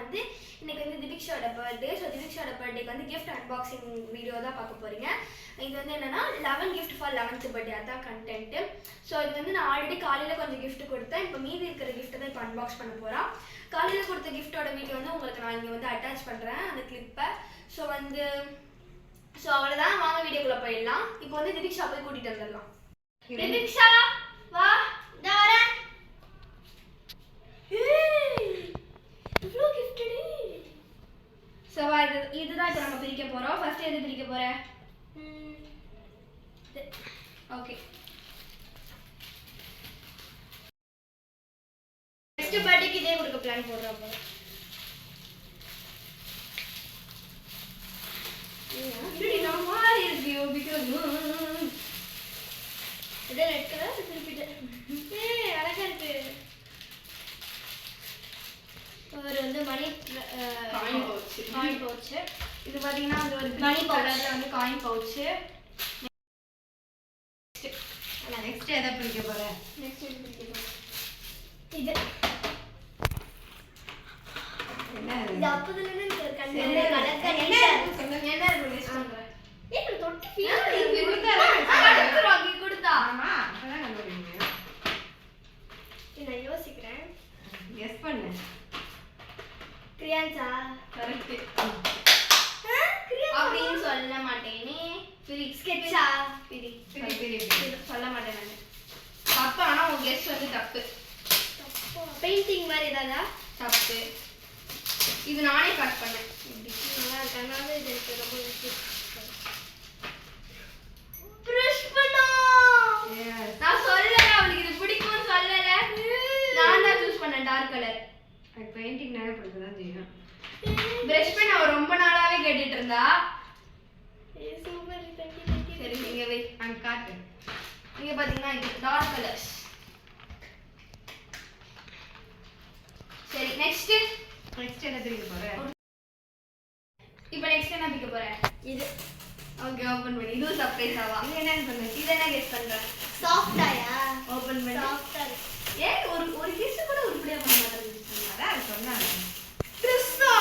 வந்து இன்னைக்கு வந்து திபிக்ஷாவோட பர்த்டே. ஸோ திபிக்ஷாவோட பர்த்டேக்கு வந்து கிஃப்ட் அன்பாக்சிங் வீடியோ தான் பார்க்க போறீங்க. இது வந்து என்னன்னா 11 gift ஃபார் 11th பர்த்டே அதான் கண்டென்ட். ஸோ இது வந்து நான் ஆல்ரெடி காலையில் கொஞ்சம் gift கொடுத்தேன். இப்போ மீதி இருக்கிற கிஃப்ட்டை தான் இப்போ அன்பாக்ஸ் பண்ண போகிறோம். காலையில் கொடுத்த கிஃப்ட்டோட வீடியோ வந்து உங்களுக்கு நான் இங்கே வந்து அட்டாச் பண்ணுறேன் அந்த கிளிப்பை. ஸோ அவ்வளோதான், வாங்க வீடியோக்குள்ளே போயிடலாம். இப்போ வந்து திபிக்ஷா போய் கூட்டிகிட்டு வந்துடலாம். திபிக்ஷா வா, இந்த வரேன். இவ்வளோ கிஃப்டடி. ஸோ வா, இதுதான் இப்போ நம்ம பிரிக்க போகிறோம். ஃபர்ஸ்ட் எது பிரிக்க போகிறேன்? ஓகே, நெக்ஸ்ட் பர்த்டேக்கு இதே கொடுக்க பிளான் போடுறோம். Pretty normal is you because இது ரெட் கலர் திருப்பிட்டு அழகா இருக்கு. ஒரு வந்து மணி காயின் பவுச். இது பாத்தீங்கன்னா அது ஒரு மணி கலர்ல வந்து காயின் பவுச். நெக்ஸ்ட் எதை பிடிக்க போறேன்? நெக்ஸ்ட் இது பிடிக்க போறேன். இது இது அப்பதுல இருந்து கண்ணு கலர் என்ன இருக்கு சொல்லுங்க. என்ன இருக்கு கெஸ் பண்றேன். ஏய் தொட்டு ஃபீல் கொடுத்தாங்க கொடுத்தா. ஆமா அதான் கண்டுபிடிங்க. நான் யோசிக்கிறேன். கெஸ் பண்ணு. கிரியான்ஸா? கரெக்ட். அப்படின்னு சொல்ல மாட்டேனே. பிரி ஸ்கெட்சா? பிரி சொல்ல மாட்டேன் நான். தப்பு. ஆனா உங்க கெஸ் வந்து தப்பு. பெயிண்டிங் மாதிரி ஏதாதா? தப்பு. இது நானே கட் பண்ணேன். நல்லா இருக்கனால இது எனக்கு ரொம்ப பிடிச்சிருக்கு. புஷ்பனா நான் சொல்லல, அவளுக்கு இது பிடிக்கும்னு சொல்லல. நான் தான் சூஸ் பண்ணேன் டார்க் கலர். எனக்கு பெயிண்டிங் நிறைய பிடிக்கதான் செய்யும். பிரஷ் பென் அவ ரொம்ப நாளாவே கேட்டுட்டு இருந்தா. சூப்பர். சரி நீங்க வை, நான் காட்டு. நீங்க பாத்தீங்கன்னா இது டார்க் கலர்ஸ். சரி நெக்ஸ்ட் என்ன பிடிக்க போறேன்? இப்போ நெக்ஸ்ட் என்ன பிடிக்க போறேன்? இது. ஓகே, ஓபன் பண்ணி. இது சர்ப்ரைஸ் ஆவா. இது என்ன பண்ணு? இது என்ன கெஸ் பண்ற? சாஃப்டாயா? ஓபன் பண்ணி. சாஃப்டா. ஏய் ஒரு கெஸ் கூட உருப்படியா பண்ண மாட்டேங்குது. அதான் சொன்னானே. கிறிஸ்டா.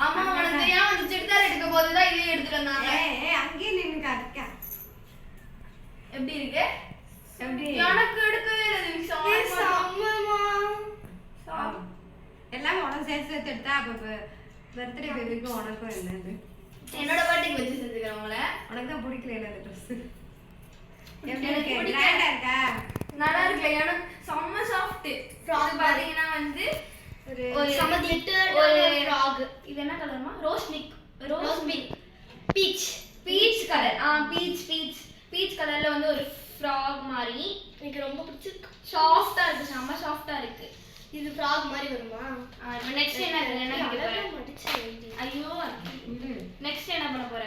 ஆமா, உனக்கு தெரியாம அந்த சுடிதார் எடுக்க போதுதான் இதே எடுத்துட்டு வந்தாங்க. ஏய் அங்கேயே நின்னு காட்டுக்க. எப்படி இருக்கு? எப்படி? எனக்கு எடுக்கவே இல்ல திவிக்ஷா. சம்மமா. எல்லாம் உனக்கு சேர்த்து எடுத்தா அப்ப பர்த்டே பேபிக்கு உனக்கும் என்னது? என்னோட பர்த்டேக்கு வச்சு செஞ்சுக்கிறவங்கள. உனக்கு தான் பிடிக்கல இந்த ட்ரெஸ். எனக்கு எனக்கு பிடிக்கல. கிராண்டா இருக்கா? நல்லா இருக்கு. எனக்கு செம்ம சாஃப்ட். ஃப்ராக் பாத்தீங்கன்னா வந்து ஒரு சம கிளிட்டர் ஃப்ராக். இது என்ன கலர்மா? Rose pink peach colour. Peach கலர்ல வந்து ஒரு ஃப்ராக் மாதிரி எனக்கு ரொம்ப பிடிச்சிருக்கு. சாஃப்ட்டா இருக்கு. செம்ம சாஃப்ட்டா இருக்கு. இது ஃப்ராக் மாதிரி வருமா? நெக்ஸ்ட் என்ன பிடிக்க போற? மடிச்சு எழுதி. ஐயோ, நெக்ஸ்ட் என்ன பண்ண போற?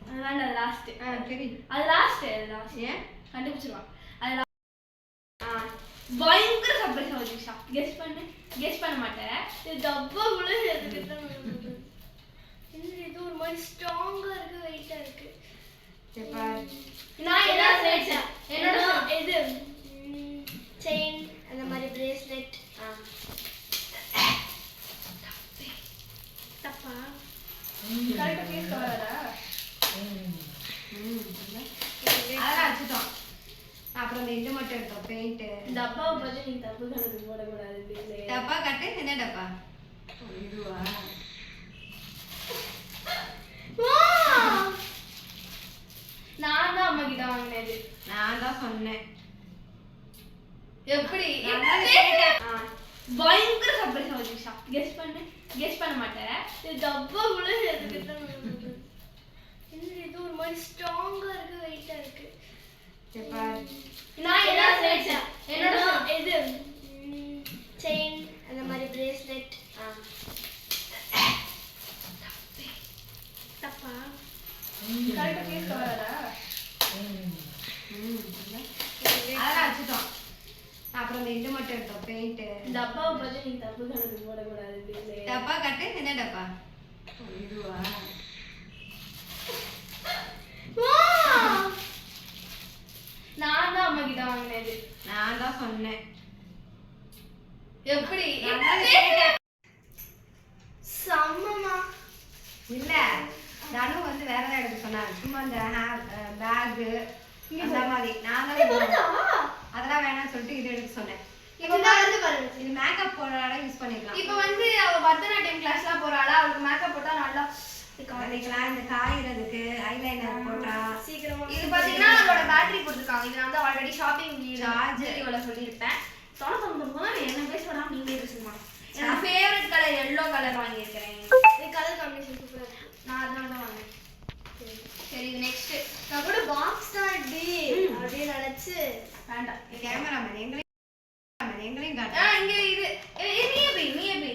அது வேண்டாம், அது லாஸ்ட். சரி அது லாஸ்ட். ஏன் கண்டுபிடிச்சிருவான். அது பயங்கர சர்ப்ரைஸ் ஆகுது. கெஸ் பண்ண மாட்டேன். இது டப்பா உள்ள எதுக்கு தான் இது ஒரு மாதிரி ஸ்ட்ராங்கா இருக்கு, வெயிட்டா இருக்கு. எப்பா நான் ஏதாவது நினைச்சேன். என்னோட இது செயின் அந்த மாதிரி பிரேஸ்லெட். தப்பா? கரெக்ட்டா ஃபேஸ் கவரா? அதெல்லாம் வச்சுட்டோம். அப்புறம் இது மட்டும் எடுத்தோம், பெயிண்ட். டப்பாவை பத்தி நீ தப்பு கணக்கு போடக்கூடாது. டப்பா கட்டு. என்ன டப்பா? இதுவா? நான் தான் அம்மா கிட்ட வாங்கினது. நான் தான் சொன்னேன். எப்படி? பயங்கர சர்ப்ரைஸ் ஆகுது. கெஸ் பண்ண மாட்டேன். இது டப்பா உள்ள எதுக்கு தான் இது ஒரு மாதிரி ஸ்ட்ராங்கா இருக்கு, வெயிட்டா இருக்கு. எப்பா நான் ஏதாவது நினைச்சேன். என்னோட இது செயின் அந்த மாதிரி பிரேஸ்லெட். தப்பா? கரெக்ட்டா ஃபேஸ் கவரா? அதெல்லாம் வச்சுட்டோம். அப்புறம் இது மட்டும் எடுத்தோம், பெயிண்ட். டப்பாவை பத்தி நீ தப்பு கணக்கு போடக்கூடாது. டப்பா கட்டு. என்ன டப்பா? இதுவா? நான் தான் அம்மா கிட்ட வாங்கினது. நான் தான் சொன்னேன். சொன்னேன். எப்படி நான் தான் கேட்டேன். செம்மமா. இல்ல தனு வந்து வேற ஏதாவது எடுக்க சொன்னாங்க. சும்மா இந்த பேக் அந்த மாதிரி. நான் தான் அதெல்லாம் வேணாம்னு சொல்லிட்டு இது எடுக்க சொன்னேன். இதுதான் வந்து பாருங்க. இது மேக்கப் போடுறதால யூஸ் பண்ணிக்கலாம். இப்போ வந்து அவ பரதநாட்டியம் கிளாஸ்லாம் போறாளா, அவளுக்கு மேக்கப் போட்டா நல்லா காலைக்கலாம். இந்த காயறதுக்கு ஐலைனர் போட்டா சீக்கிரமா. இது பாத்தீங்கன்னா நம்மளோட பேட்டரி போட்டுருக்காங்க. இது நான் வந்து ஆல்ரெடி ஷாப்பிங் Charger. வீடியோல சொல்லியிருப்பேன். என்ன பேசுறா நீங்களே பேசுமா. என் ஃபேவரட் கலர் எல்லோ கலர் வாங்கியிருக்கிறேன். இந்த கலர் காம்பினேஷன் சூப்பரா இருக்கு. நான் அதனால தான் வாங்கினேன். சரி இது நெக்ஸ்ட். நான் கூட பாக்ஸ் தான் இப்படி அப்படியே நினைச்சு வேண்டாம். கேமராமேன் எங்களையும் காட்டு. இங்க இது நீ எப்படி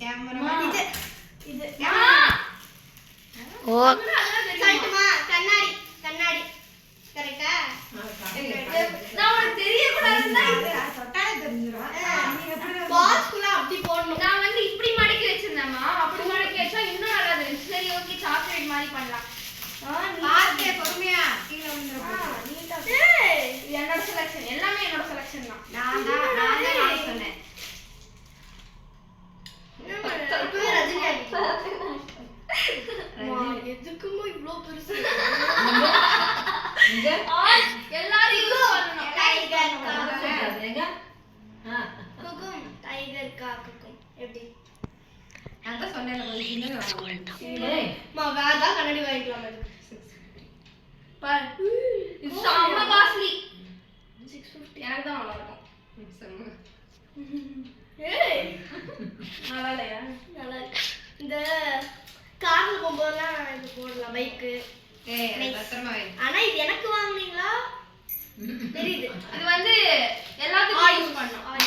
கேமராமேன் இது இது ஓ கரெக்ட்டுமா? கண்ணாடி கரெக்ட்டா? நான் உனக்கு தெரியக்கூடாதுன்னா தொட்டாலே தெரிஞ்சிரும். நீ எப்படி பாக்ஸ்க்குள்ள அப்படி போடணும். நான் வந்து இப்படி மடக்கி வச்சிருந்தேம்மா. அப்படி மடக்கி வச்சா இன்னும் நல்லா இருந்துச்சு. சரி ஓகே சாக்லேட் மாதிரி பண்ணலாம். பாத்தே பொறுமையா கீழ வந்துரும். நீட்டா. இது என்னோட செலக்ஷன். எல்லாமே என்னோட செலக்ஷன் தான். நான் தான் சொன்னேன். இப்பவே ரஜினி ஆகிட்டோம். எதுக்குமா இவ்ளோ பெருசு? எல்லாரும் யூஸ் பண்ணணும். டைகர் குக்கும் டைகர் குக்கும் எப்படி? நான் தான் சொன்னேன்ல கொஞ்சம் சின்னது மா வேறதா கண்ணாடி வாங்கிக்கலாம் அது. பாரு இது செம்ம காஸ்ட்லி. 650 எனக்கு தான் நல்லா இருக்கும். ஏய் நல்லா இல்லையா? நல்லா இருக்கு. இந்த கார்ல போகும்போதெல்லாம் இது போடலாம் பைக்கு. பத்திரமா வை. ஆனா இது எனக்கு வாங்குனீங்களா? தெரியுது. இது வந்து எல்லாத்துக்கும் யூஸ் பண்ணனும். அது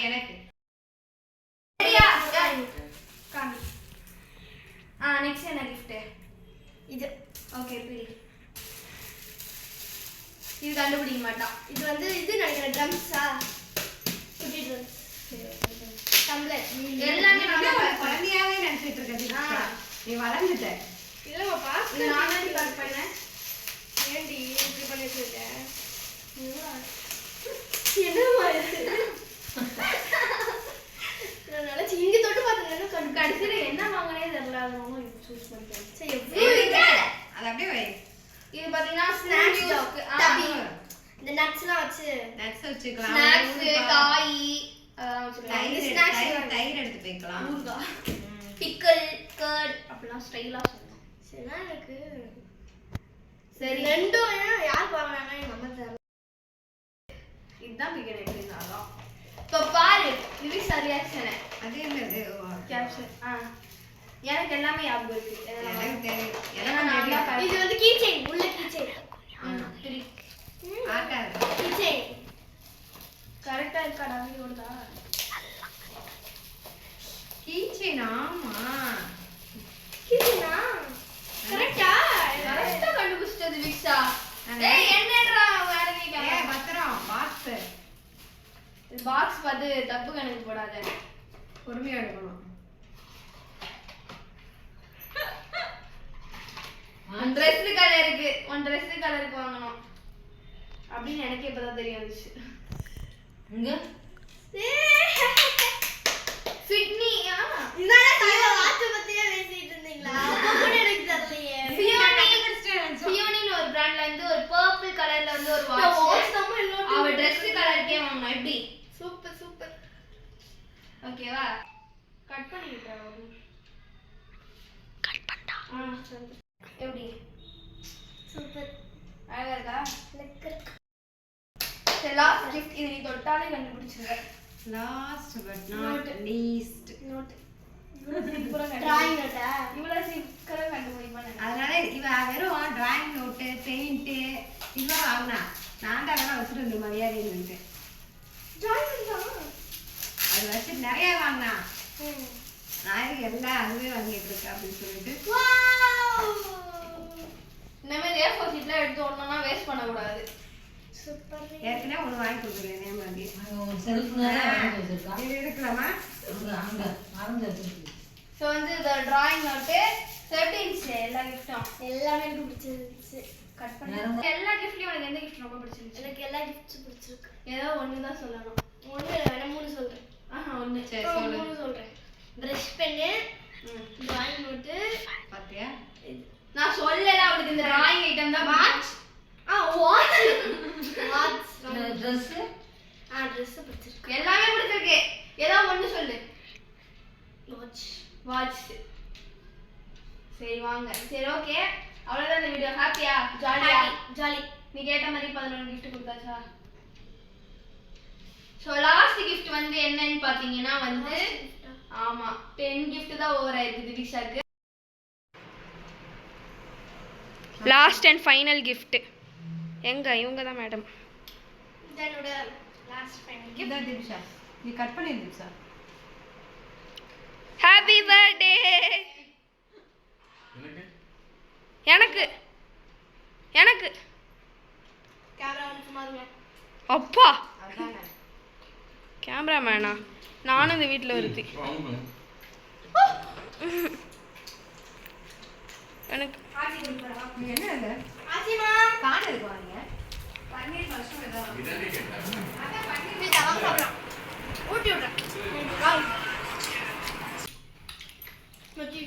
எனக்கு சரியா? காமி. நெக்ஸ்ட் என்ன gift? இது ஓகே பிடி. இது கண்டுபிடிக்க மாட்டான். இது வந்து இது நினைக்கிறேன் ட்ரம்ஸா? குட்டி ட்ரம்ஸ். டம்ளர். எல்லாமே அப்படியே நம்ம ஒரு குழந்தையாவே நினைச்சிட்டு இருக்க. நீ வளர்ந்துட்ட. இல்லம்மா பாஸ் இது நான் தான் கட் பண்ணேன். ஏண்டி இப்படி பண்ணி வச்சிருக்க? என்னம்மா இது? நான் நினைச்சு இங்க தொட்டு பார்த்தேன். கடைசியில என்ன வாங்குனே தெரியல. அது வாங்க இது சூஸ் பண்ணிட்டேன். சரி எவ்வளவு இருக்கு? அது அப்படியே வை. இது பாத்தீங்கன்னா ஸ்நாக்ஸ் யூஸ்க்கு. இந்த நட்ஸ்லாம் வச்சு நட்ஸ் வச்சுக்கலாம். ஸ்நாக்ஸ் காய் அதெல்லாம் வச்சுக்கலாம். தயிர் எடுத்து வைக்கலாம். ஊறுகாய் பிக்கல் கர்ட் அப்படிலாம் ஸ்டைலா சொல்லணும். சரினா எனக்கு சரி ரெண்டும் யார் வாங்குனாங்க எங்க அம்மா தரல. இதுதான் பிகன் எப்படி இருந்தாலும் இப்போ பாரு இது ரியாக்ஷன். அது என்னது? கேப்ஷன். எனக்கு எல்லாமே ஞாபகம் இருக்கு. எனக்கு தெரியும். ஏன்னா நான் தான் இது வந்து கீ செயின். உள்ள கீ செயின். சரி ஆட்டா கீ செயின். கரெக்டா இருக்காடா வீடியோடா? கீச்சைன். ஆமா கீ செயினா? கரெக்ட்டா? கரெக்டா கண்டுபிடிச்சது விக்ஸா. ஆ. ஏய் என்னடா வேற கேக்க. பத்திரம் பாக்ஸ் பாக்ஸ் பார்த்து தப்பு கணக்கு போடாத. பொறுமையா எடுக்கணும். உன் ட்ரெஸ் கலருக்கு வாங்கணும் அப்படின்னு எனக்கு இப்பதான் தெரிய வந்துச்சு. ஃபிட்னியா இந்தாடா கையில வாட்ச் பத்தியே பேசிட்டு இருந்தீங்களா? அப்ப கூட எனக்கு தெரியலையே. ஃபியோனின்னு ஒரு பிராண்ட்ல இருந்து ஒரு பர்பிள் கலர்ல வந்து ஒரு நான் வாட்ச் வாட்ச் தான் இன்னொரு அவ Dress கலருக்கே வாங்கணும். எப்படி? Super super. ஓகேவா? கட் பண்ணிட்டா. சரி. எப்படி? சூப்பர். அழகா இருக்கா? லெக்கர். சரி லாஸ்ட் gift இது நீ தொட்டாலே கண்டுபிடிச்சிருவ. Last but not least note. Drawing drawing நோட்டா? இவ்வளவு சீக்கிரம் கண்டுபிடிப்பானே. அதனால இவ வெறும் டிராயிங் நோட்டு பெயிண்ட் இதெல்லாம் வாங்கினா நான் தான் அதெல்லாம் வச்சுட்டு வந்து மரியாதைன்னு வந்துட்டு டிராயிங் தான். அது வச்சு நிறைய வாங்கினா நான் எல்லாம் அதுவே வாங்கிட்டு இருக்கேன் அப்படின்னு சொல்லிட்டு வாவ். இந்த மாதிரி A4 ஷீட்ல எடுத்து ஒண்ணா வேஸ்ட் பண்ண கூடாது. சூப்பர். ஏற்கனவே ஒன்று வாங்கி கொடுக்குறேன் இதே மாதிரி செல்ஃப் இது எடுக்கலாமா? ஸோ வந்து இந்த டிராயிங் நோட்டு எப்படி இருந்துச்சு எல்லா கிஃப்ட்டும்? எல்லாமே எனக்கு பிடிச்சிருந்துச்சு. கட் பண்ணி எல்லா கிஃப்ட்லயும் உனக்கு எந்த கிஃப்ட் ரொம்ப பிடிச்சிருந்துச்சு? எனக்கு எல்லா கிஃப்ட்ஸும் பிடிச்சிருக்கு. ஏதோ ஒன்று தான் சொல்லணும். ஒன்று வேணா 3 சொல்கிறேன். ஒன்று. சரி அப்புறம் சொல்லு. 3 சொல்கிறேன். ப்ரஷ் பென்னு, டிராயிங் நோட்டு, பாத்தியா? நான் சொல்லல அவளுக்கு இந்த டிராயிங் ஐட்டம் தான் watch. Watch. Watch. Dress dress பிடிச்சிருக்கு. எல்லாமே பிடிச்சிருக்கு. ஏதோ ஒன்று சொல்லு. வாட்ச். வாட்ச். சரி வாங்க. சரி ஓகே. அவ்வளவுதான் இந்த வீடியோ. ஹாப்பியா? ஜாலியா? ஜாலி. நீ கேட்ட மாதிரி 11 கிஃப்ட் கொடுத்தாச்சா? ஸோ லாஸ்ட் கிஃப்ட் வந்து என்னன்னு பார்த்தீங்கன்னா வந்து ஆமா 10 gift தான் ஓவர் ஆயிருக்கு திவிக்ஷாக்கு. லாஸ்ட் அண்ட் ஃபைனல் gift எங்க இவங்க தான் மேடம். இதனோட லாஸ்ட் ஃபைனல் இதா திவ்ஷா. நீ கட் பண்ணி திவ்ஷா. Happy birthday. எனக்கு எனக்கு கேமரா வந்து சும்மா இருங்க. அப்பா அதானே. கேமராமேனா? நானும் இந்த வீட்டில் வருது. எனக்கு ஆச்சி கொடுக்குறா. நீ என்ன இது? ஆச்சிமா. காண இருக்கு வாங்க. பன்னீர் மஷ்ரூம் ஏதோ. அதான் பன்னீர் தவம் சாப்பிடலாம். ஊட்டி விடுறேன். வாங்க. மச்சி.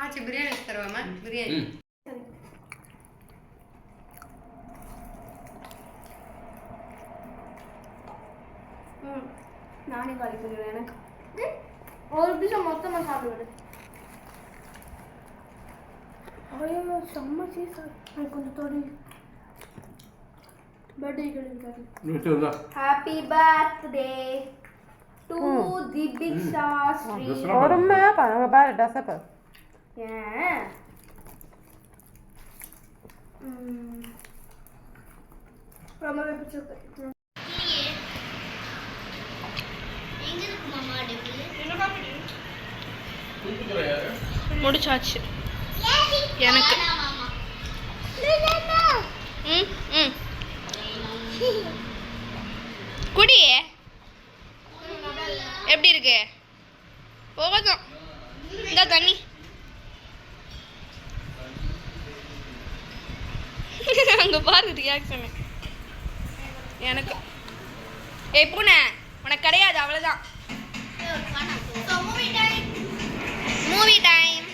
ஆச்சி பிரியாணி வச்சு தருவாமா? பிரியாணி. நானே காலிக்கிறேன். எனக்கு ஒரு பீஸை மொத்தமாக சாப்பிடுவேன். ஐயோ செம்ம சீஸா. எனக்கு கொஞ்சம் தொடி. பர்த்டே கிடையாது. Happy birthday to Diviksha Sri. பொறுமையா பாருங்க பாரு ட்ரெஸ் பாரு. ஏன் ரொம்பவே பிடிச்சிருக்கு. எங்க இருக்கு மாமா டெபிள்? என்ன பாக்குறீங்க? முடிச்சாச்சு எனக்கு. ம் ம் குடி. எப்படி இருக்கு? போதும். இந்த தண்ணி அங்க பாரு ரியாக்ஷன். எனக்கு ஏய் பூனை உனக்கு கிடையாது அவ்வளோதான். Movie time.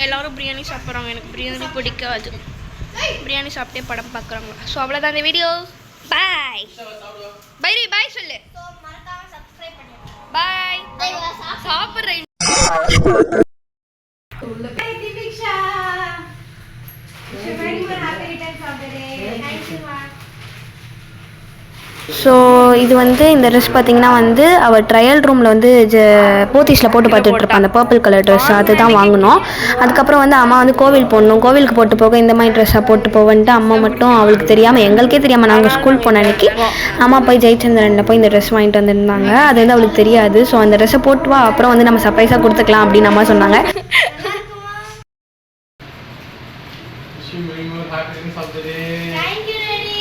எல்லாரும் பிரியாணி சாப்பிட்றாங்க. எனக்கு பிரியாணி பிடிக்காது. பிரியாணி சாப்பிட்டே படம் பார்க்குறாங்க. ஸோ அவ்வளோதான் இந்த வீடியோ. பாய் பைரி பாய் சொல்லு. மறக்காம சப்ஸ்கிரைப் பண்ணுங்க. பாய். சாப்பிட்றேன். திவ்ஷா. Very happy returns of the day. Thank you ma. So இது வந்து இந்த ட்ரெஸ் பார்த்தீங்கன்னா வந்து அவள் ட்ரையல் ரூமில் வந்து போத்தீஸில் போட்டு பார்த்துட்டு இருப்பான். அந்த பர்பிள் கலர் ட்ரெஸ் அதுதான் வாங்கினோம். அதுக்கப்புறம் வந்து அம்மா வந்து கோவில் போடணும், கோவிலுக்கு போட்டு போக இந்த மாதிரி ட்ரெஸ்ஸாக போட்டு போவன்ட்டு அம்மா மட்டும் அவளுக்கு தெரியாமல் எங்களுக்கே தெரியாமல் நாங்கள் ஸ்கூல் போன அன்னைக்கு அம்மா போய் ஜெயச்சந்திரனில் போய் இந்த ட்ரெஸ் வாங்கிட்டு வந்திருந்தாங்க. அது வந்து அவளுக்கு தெரியாது. ஸோ அந்த ட்ரெஸ்ஸை போட்டு வா, அப்புறம் வந்து நம்ம சர்ப்ரைஸாக கொடுத்துக்கலாம் அப்படின்னு அம்மா சொன்னாங்க. Thank you Daddy.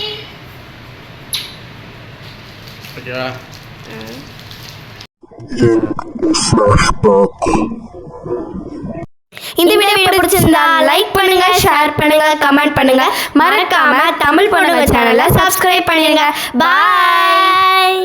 இந்த வீடியோ பிடிச்சிருந்தா லைக் பண்ணுங்க, ஷேர் பண்ணுங்க, கமெண்ட் பண்ணுங்க. மறக்காம தமிழ் பொண்ணுங்க சேனலை சப்ஸ்கிரைப் பண்ணிடுங்க. பாய்.